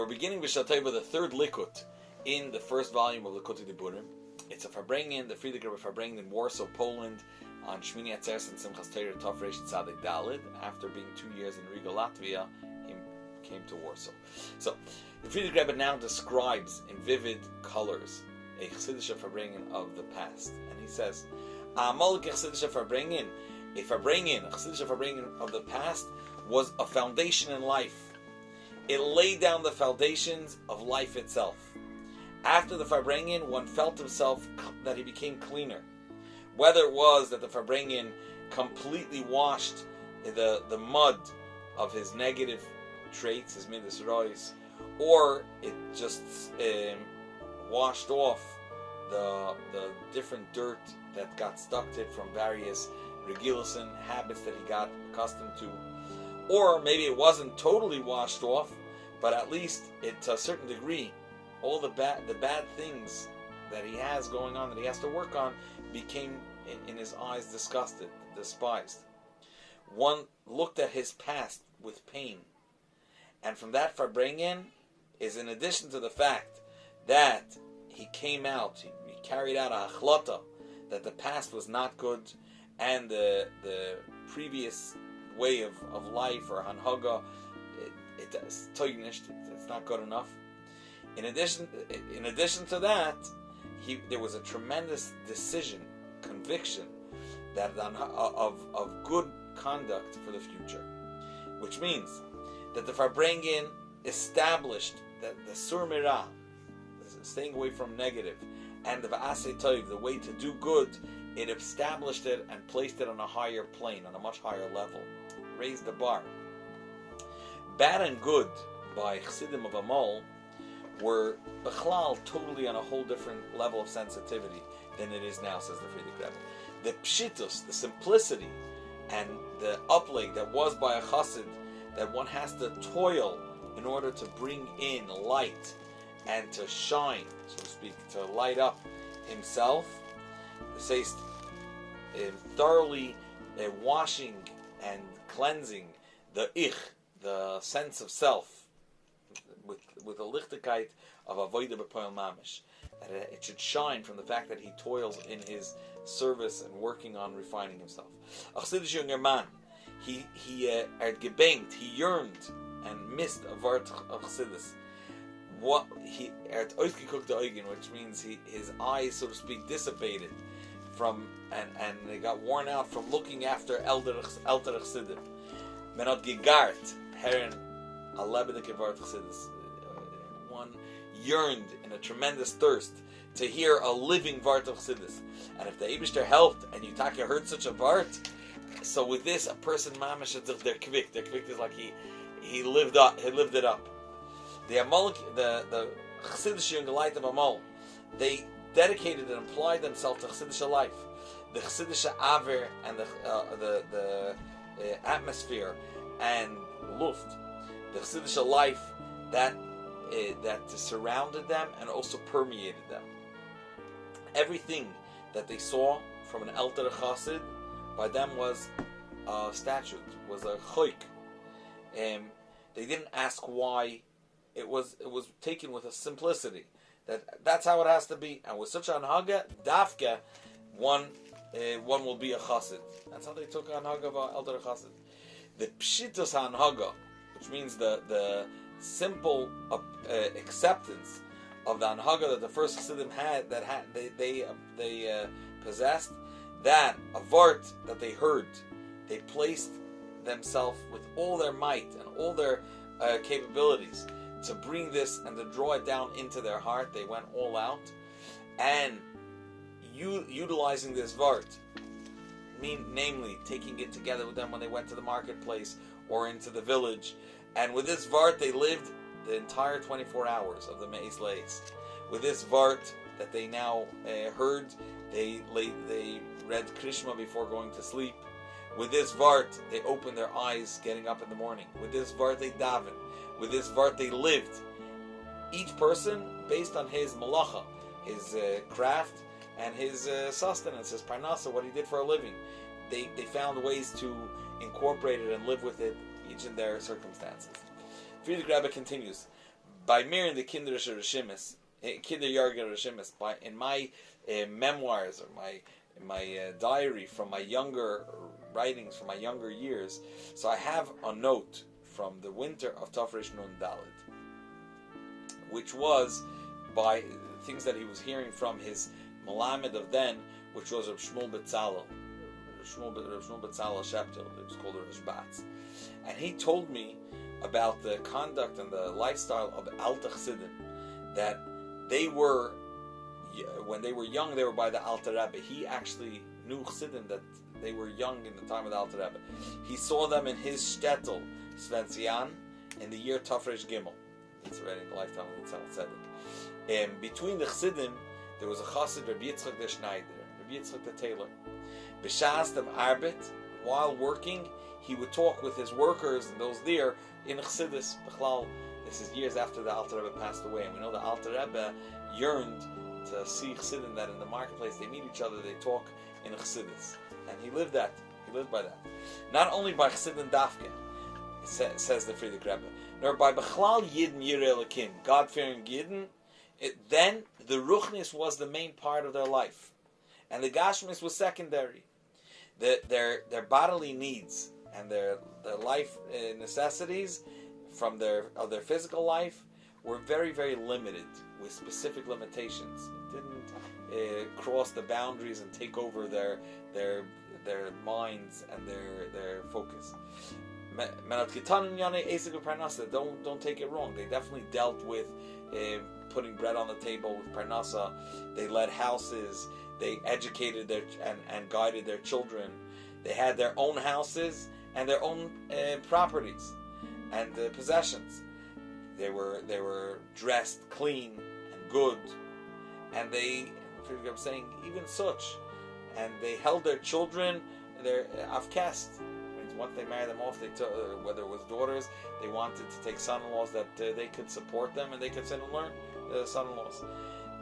We're beginning B'Shatei with the third Likut in the first volume of Likkutei Diburim. It's a Farbrengen, the Friedrich Rebbe Farbrengen in Warsaw, Poland, on Shmini Atzeres and Simchas Torah Tov Reish Tzaddik Daled. After being 2 years in Riga, Latvia, he came to Warsaw. So, the Friedrich Rebbe now describes in vivid colors a Chassidische Farbrengen of the past. And he says, Amal Chassidische Farbrengen, a Chassidische Farbrengen of the past was a foundation in life. It laid down the foundations of life itself. After the Farbrengen, one felt himself that he became cleaner. Whether it was that the Farbrengen completely washed the mud of his negative traits, his midas rois, or it just washed off the different dirt that got stuck to it from various regilus habits that he got accustomed to. Or maybe it wasn't totally washed off, but at least it, to a certain degree, all the bad things that he has going on, that he has to work on, became, in his eyes, disgusted, despised. One looked at his past with pain. And from that Farbrengen is, in addition to the fact that he came out, he carried out a achlata, that the past was not good, and the previous way of life or hanhaga, it's not good enough. In addition to that, there was a tremendous decision, conviction that of good conduct for the future, which means that the Farbrengen established that the sur mirah, staying away from negative, and the va'asei tov, the way to do good, it established it and placed it on a higher plane, on a much higher level, raised the bar. Bad and good by Chassidim of Amol were bechlal totally on a whole different level of sensitivity than it is now, says the Friedrich Rebbe. The pshitus, the simplicity, and the upleg that was by a chassid, that one has to toil in order to bring in light and to shine, so to speak, to light up himself. It says thoroughly washing and cleansing the ich, the sense of self, with a lichtigkeit of avodah b'poel mamish, that it should shine from the fact that he toils in his service and working on refining himself. A Chassidish younger man, he gebengt, he yearned and missed a vart of Chassidus. What he ausgekuckt the Augen, which means his eyes, so to speak, dissipated from and they got worn out from looking after elder Chassidim. Men hat gegart herren a lebendige vart Chassidus. One yearned in a tremendous thirst to hear a living vart of Chassidus. And if the Eibishter helped and Yitaka heard such a vart, so with this a person mamish their kvik. Their kvik is like he lived it up. The Chassidish young light of Amol, they dedicated and applied themselves to Chassidish life. The Chassidish aver and the atmosphere and luft, the Chassidish life that surrounded them and also permeated them. Everything that they saw from an elder chassid by them was a statute, was a choik. They didn't ask why. It was taken with a simplicity that's how it has to be. And with such an hanhaga, dafka, one will be a chassid. That's how they took hanhaga of elder chassid. The pshitus hanhaga, which means the simple acceptance of the hanhaga that the first chassidim had, they possessed, that a vart that they heard, they placed themselves with all their might and all their capabilities to bring this and to draw it down into their heart. They went all out, and utilizing this vart, namely taking it together with them when they went to the marketplace or into the village, and with this vart they lived the entire 24 hours of the Me'ez Leis. With this vart that they now heard, they read Krishma before going to sleep. With this vart, they opened their eyes getting up in the morning. With this vart, they daven. With this vart, they lived. Each person, based on his malacha, his craft, and his sustenance, his parnasa, what he did for a living, they found ways to incorporate it and live with it, each in their circumstances. Friedrich Rebbe continues, by mir in the Kinderische Rishimis, Kinderjahrge Rishimis, in my memoirs or my diary from my younger writings from my younger years. So I have a note from the winter of Tafresh Nun Dalet, which was by things that he was hearing from his Malamed of then, which was Reb Shmuel Betzalel. Reb Shmuel Betzalel Sheptel, it was called Rishbatz. And he told me about the conduct and the lifestyle of Alta Chassidim, that they were, when they were young, they were by the Alter Rebbe. He actually knew Chassidim that they were young in the time of the Alter Rebbe. He saw them in his shtetl, Svenzian, in the year Tafresh Gimmel. It's already in the lifetime of the Tzaddik. And between the Chassidim, there was a Chassid, Rabbi Yitzchak the Schneider, Rabbi Yitzchak the tailor. B'shas dem arbet, while working, he would talk with his workers and those there in Chassidus. B'chlal, this is years after the Alter Rebbe passed away, and we know the Alter Rebbe yearned to see Chassidim that in the marketplace they meet each other, they talk in Chassidus, and he lived that. He lived by that. Not only by Chassidim Dafke, says the Friedrich Rebbe, nor by B'chlal Yidden Yirei Elokim, God-fearing Yidden. Then the Ruchnis was the main part of their life, and the Gashmis was secondary. Their bodily needs and their life necessities from their physical life were very, very limited, with specific limitations. It didn't cross the boundaries and take over their minds and their focus. Don't take it wrong. They definitely dealt with putting bread on the table with parnasa. They led houses. They educated and guided their children. They had their own houses and their own properties and possessions. They were dressed clean and good, and I'm saying even such, and they held their children, their avkest. Once they married them off, they took, whether it was daughters, they wanted to take son-in-laws that they could support them and they could sit and learn the son-in-laws.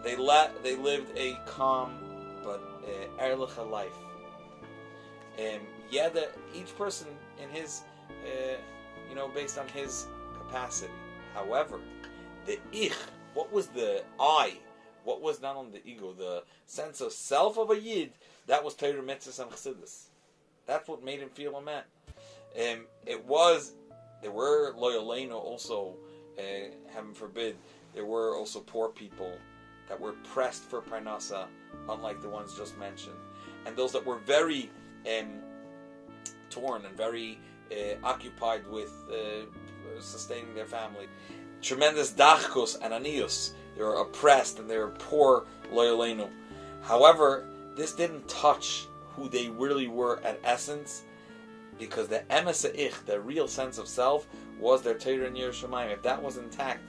They lived a calm but erliche life. Each person in his, based on his capacity. However, the ich, what was the I? What was not only the ego, the sense of self of a yid? That was Torah, mitzvahs, and chassidus. That's what made him feel a man. There were loyaleno also, heaven forbid, there were also poor people that were pressed for parnasa, unlike the ones just mentioned. And those that were very torn and very occupied with sustaining their family. Tremendous dachkos and anios. They were oppressed and they were poor loyaleno. However, this didn't touch who they really were at essence, because the emes ich, the real sense of self, was their Torah and Yerushalayim. If that was intact,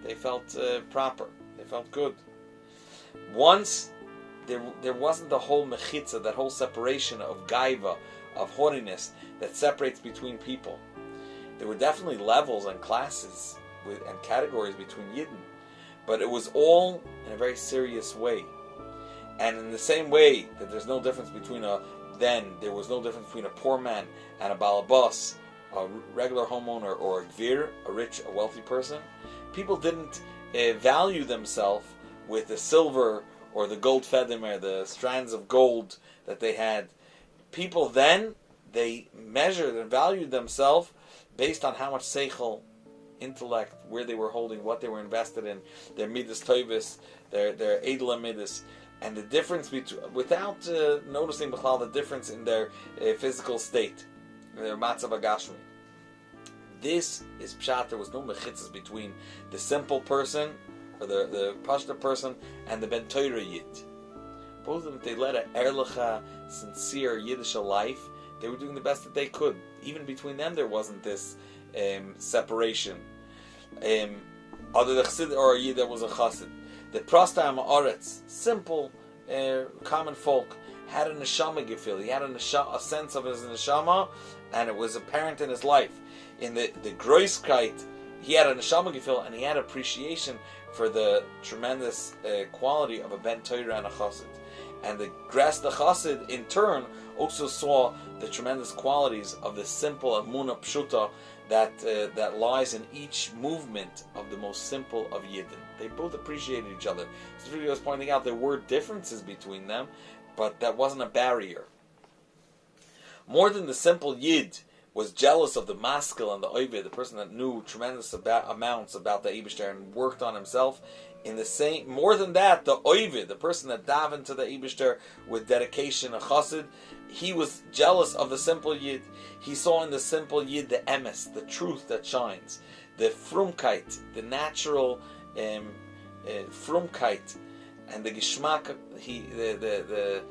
they felt proper. They felt good. Once there wasn't the whole mechitza, that whole separation of gaiva, of haughtiness that separates between people. There were definitely levels and classes and categories between Yidden, but it was all in a very serious way. And in the same way that there's no difference between there was no difference between a poor man and a balabas, a regular homeowner, or a gvir, a wealthy person. People didn't value themselves with the silver or the gold fedim or the strands of gold that they had. People then, they measured and valued themselves based on how much seichel, intellect, where they were holding, what they were invested in, their midas toivus, their edela midas, and the difference between, without noticing the difference in their physical state, their matzav agashmi. This is pshat. There was no mechitzas between the simple person, or the pashta person, and the ben Torah yid. Both of them, they led an erlicha, sincere Yiddish life. They were doing the best that they could. Even between them, there wasn't this separation. Other the chassid or a yid that was a chassid. The Prastam Oretz, simple, common folk, had a neshama gefil. He had a sense of his neshama, and it was apparent in his life. In the Groiskeit, he had a neshama gefil, and he had appreciation for the tremendous quality of a ben Torah and a chassid. And the Gras the chassid, in turn, also saw the tremendous qualities of the simple Amunah Pshuta that lies in each movement of the most simple of Yidden. They both appreciated each other. So Rabbi was pointing out there were differences between them, but that wasn't a barrier. More than the simple Yid was jealous of the maskil and the oivid, the person that knew tremendous amounts about the Eibishter and worked on himself. More than that, the oivid, the person that davened to the Eibishter with dedication, a chassid, he was jealous of the simple Yid. He saw in the simple Yid the emes, the truth that shines, the frumkeit, the natural frumkeit, and the geschmack the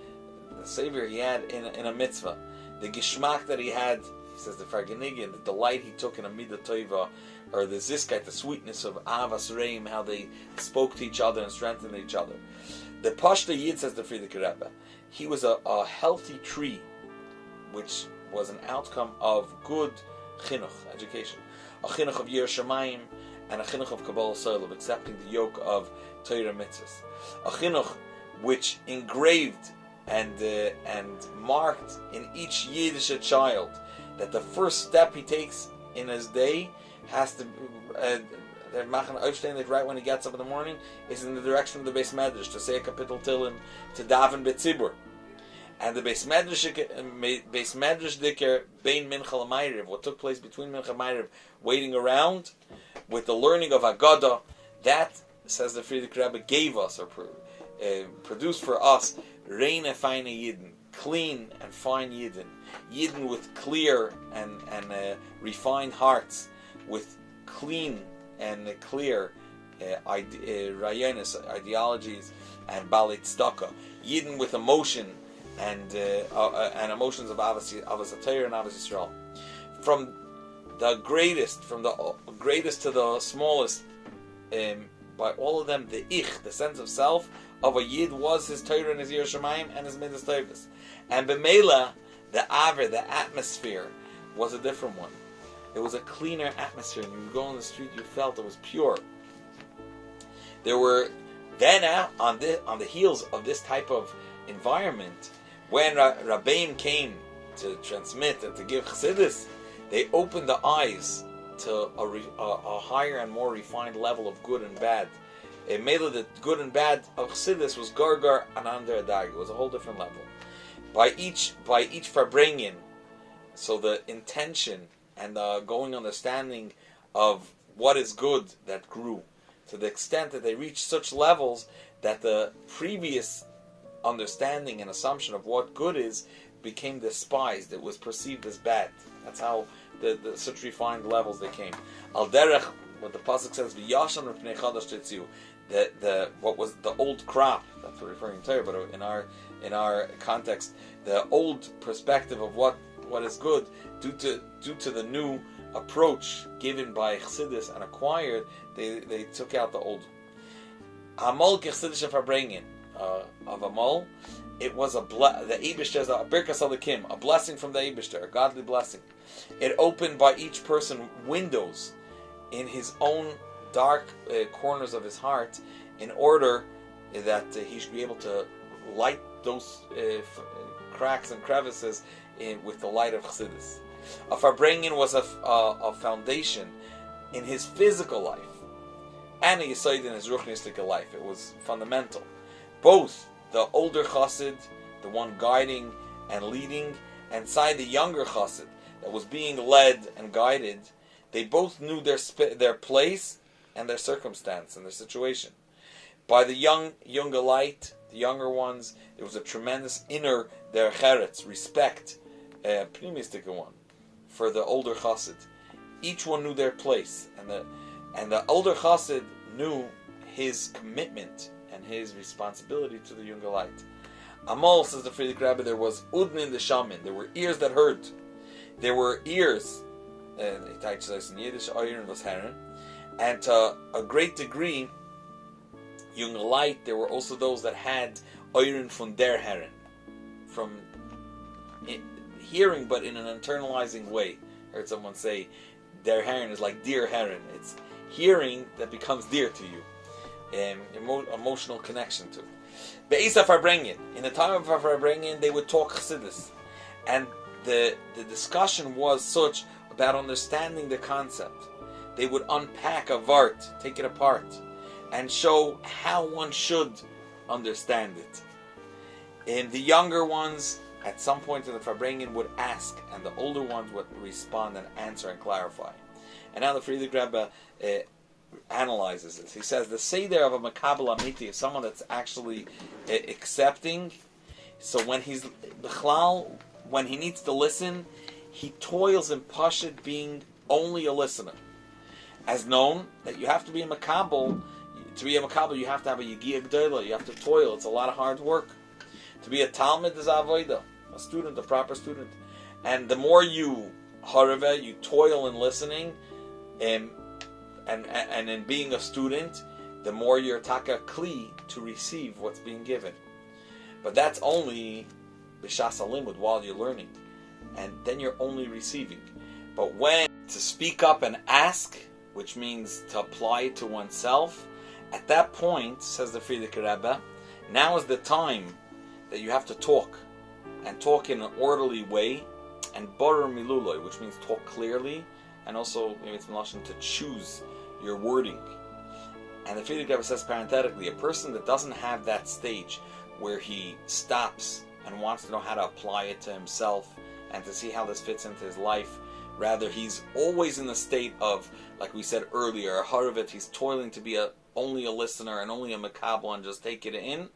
savior he had in a mitzvah, the geschmack that he had. He says the fargenigin, the delight he took in a midah tova, or the ziskeit, the sweetness of avas reim, how they spoke to each other and strengthened each other. The pashta Yid, says the Previous Lubavitcher Rebbe, he was a healthy tree, which was an outcome of good chinuch, education, a chinuch of Yir Shamayim and a chinuch of Kabbalah Soil, of accepting the yoke of Torah mitzvahs, a chinuch which engraved and marked in each Yiddish child that the first step he takes in his day has to right when he gets up in the morning is in the direction of the Beis Medrash to say a kapitel Tilim, to daven betzibur, and the Beis Medrash diker bein mincha l'mayriv, what took place between mincha and mayriv, waiting around with the learning of Haggadah, that, says the Previous Lubavitcher Rebbe, gave us or produced for us reine feine Yidden, clean and fine Yidden, Yidden with clear and refined hearts, with clean and clear rayonis, ideologies, and balit tzedakah, Yidden with emotion and emotions of Avos HaTorah and Avos Yisrael. From the greatest to the smallest, by all of them, the the sense of self of a Yid was his Torah and his Yir Shamayim and his Midas Tovas. And B'meila, the Aver, the atmosphere, was a different one. It was a cleaner atmosphere. And you would go on the street, you felt it was pure. There were then, on the heels of this type of environment, when Rabbeim came to transmit and to give Chassidus, they opened the eyes to a higher and more refined level of good and bad. It made it that good and bad of Chassidus was Gargar and Under Adag. It was a whole different level. By each Farbrengen, so the intention and the going understanding of what is good that grew, to the extent that they reached such levels that the previous understanding and assumption of what good is became despised. It was perceived as bad. That's how the such refined levels they came. Al derech, what the pasuk says, v'yashan v'pnei chadash tetziu, what was the old crop. That's what we're referring to, but in our context, the old perspective of what is good, due to the new approach given by Chassidus and acquired, they took out the old. Amol Chassidus Farbrengen of Amol, it was the Eibishter, a Birkas Alikim, a blessing from the Eibishter, a godly blessing. It opened by each person windows in his own dark corners of his heart, in order that he should be able to light those cracks and crevices with the light of Chassidus. A Farbrengen was a foundation in his physical life and a Yisoid in his ruchnistic life. It was fundamental. Both the older Chassid, the one guiding and leading, and side the younger Chassid that was being led and guided, they both knew their place and their circumstance and their situation. By the younger light, the younger ones, there was a tremendous inner derech respect, pneumistic one, for the older chassid. Each one knew their place, and the older chassid knew his commitment and his responsibility to the younger light. Amal, says the Previous Lubavitcher Rebbe, there was udnin the shaman. There were ears that heard. There were ears, in Yiddish, iron was herren, and to a great degree, young light, there were also those that had iron from der herren, from hearing, but in an internalizing way. I heard someone say, der herren is like dear herren. It's hearing that becomes dear to you, emotional connection to. Be'isa Farbrengen, in the time of Farbrengen, they would talk Chassidus, And the discussion was such about understanding the concept. They would unpack a vart, take it apart, and show how one should understand it. And the younger ones, at some point in the Farbrengen, would ask, and the older ones would respond and answer and clarify. And now the Friedrich Rebbe analyzes this. He says the seder of a makabel amiti is someone that's actually accepting. So when he's b'chlal, when he needs to listen, he toils in pashut being only a listener. As known that you have to be a makabel. To be a makabel, you have to have a yigiyah gdola. You have to toil. It's a lot of hard work. To be a talmid is avodah, a student, a proper student. And the more you harave, you toil in listening, and in being a student, the more you're taka kli to receive what's being given. But that's only b'shas halimud, while you're learning, and then you're only receiving. But when to speak up and ask, which means to apply it to oneself, at that point, says the Friedrich Rebbe, now is the time that you have to talk, and talk in an orderly way, and barer miluloi, which means talk clearly, and also maybe it's melashon to choose your wording. And the Friedrich Rebbe says parenthetically, a person that doesn't have that stage where he stops and wants to know how to apply it to himself and to see how this fits into his life, rather he's always in the state of, like we said earlier, a haravet, he's toiling to be only a listener and only a makabel and just take it in.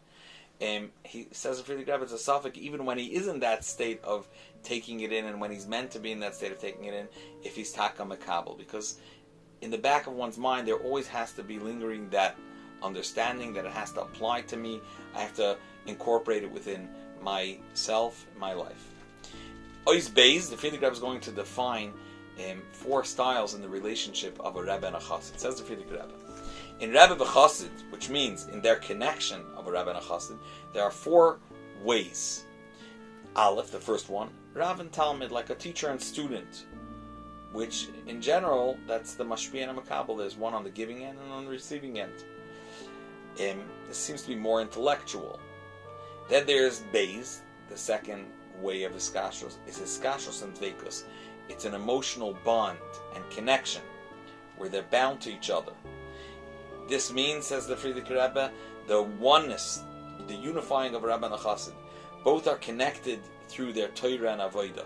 He says, Friedrich Rebbe, it's a suffix, even when he is in that state of taking it in, and when he's meant to be in that state of taking it in, if he's taka makabel, because in the back of one's mind there always has to be lingering that understanding that it has to apply to me. I have to incorporate it within myself, my life. Ois Beis, the Friedrich Rebbe is going to define 4 styles in the relationship of a Rebbe and a Chassid. It says the Friedrich Rebbe, in Rebbe v'Chassid, which means in their connection of a Rebbe and a Chassid, there are 4 ways. Aleph, the first one, Rav and Talmid, like a teacher and student, which in general, that's the mashpia and makabel. There's one on the giving end and on the receiving end. This seems to be more intellectual. Then there's Beis, the second way of iskashros, is iskashros and dveikus. It's an emotional bond and connection where they're bound to each other. This means, says the Friedrich Rebbe, the oneness, the unifying of Rebbe and a Chassid. Both are connected through their Torah and Avodah.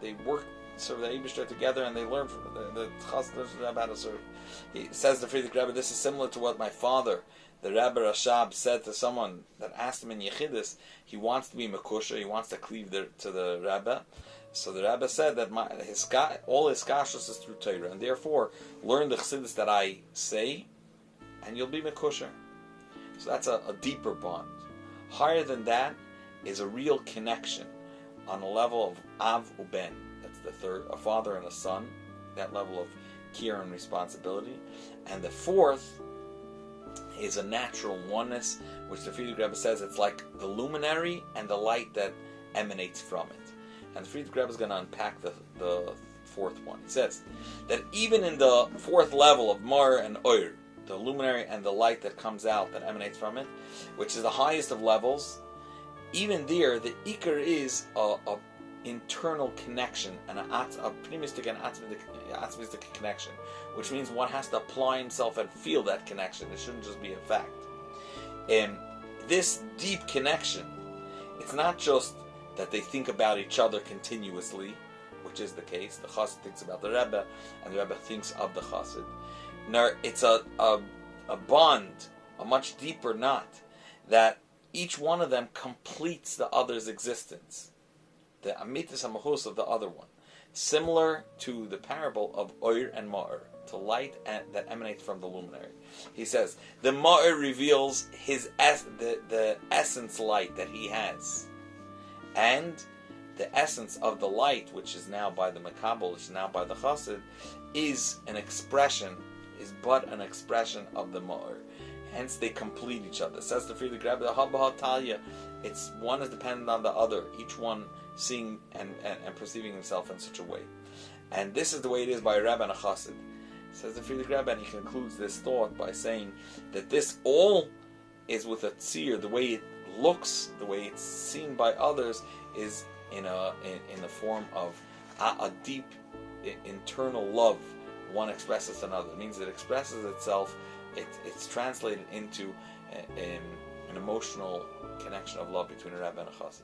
They work, serve the Eibishter together, and they learn from the Chassid Rebbe how to serve. He says the Friedrich Rebbe, this is similar to what my father, the Rebbe Rashab, said to someone that asked him in Yechidus. He wants to be Mekusha, he wants to cleave to the Rebbe. So the Rebbe said that all his kashrus is through Torah, and therefore learn the chassidus that I say, and you'll be Mekusha. So that's a deeper bond. Higher than that is a real connection on a level of Av Uben. That's the third, a father and a son, that level of care and responsibility. And the fourth is a natural oneness, which the Friedrich Rebbe says it's like the luminary and the light that emanates from it. And the Friedrich Rebbe is going to unpack the fourth one. He says that even in the fourth level of Mar and Oir, the luminary and the light that comes out, that emanates from it, which is the highest of levels, even there, the Iker is a internal connection, and a primistic and atzmistic connection, which means one has to apply himself and feel that connection. It shouldn't just be a fact. And this deep connection, it's not just that they think about each other continuously, which is the case. The Chassid thinks about the Rebbe, and the Rebbe thinks of the Chassid. No, it's a bond, a much deeper knot, that each one of them completes the other's existence. The amitis hamachus of the other one. Similar to the parable of Oir and Ma'ir, to light that emanates from the luminary. He says, the Ma'ir reveals the essence light that he has. And the essence of the light, which is now by the Makabel, which is now by the Chassid, is but an expression of the Ma'ir. Hence they complete each other. Says the Friedrich Rebbe, the Habbaha Talia, it's one is dependent on the other, each one seeing and perceiving himself in such a way. And this is the way it is by a Rebbe and a Chassid. Says the Friedrich Rebbe, and he concludes this thought by saying that this all is with a tzir, the way it looks, the way it's seen by others, is in the form of a deep internal love one expresses to another. It means it expresses itself. It's translated into an emotional connection of love between a Rebbe and a Chassid.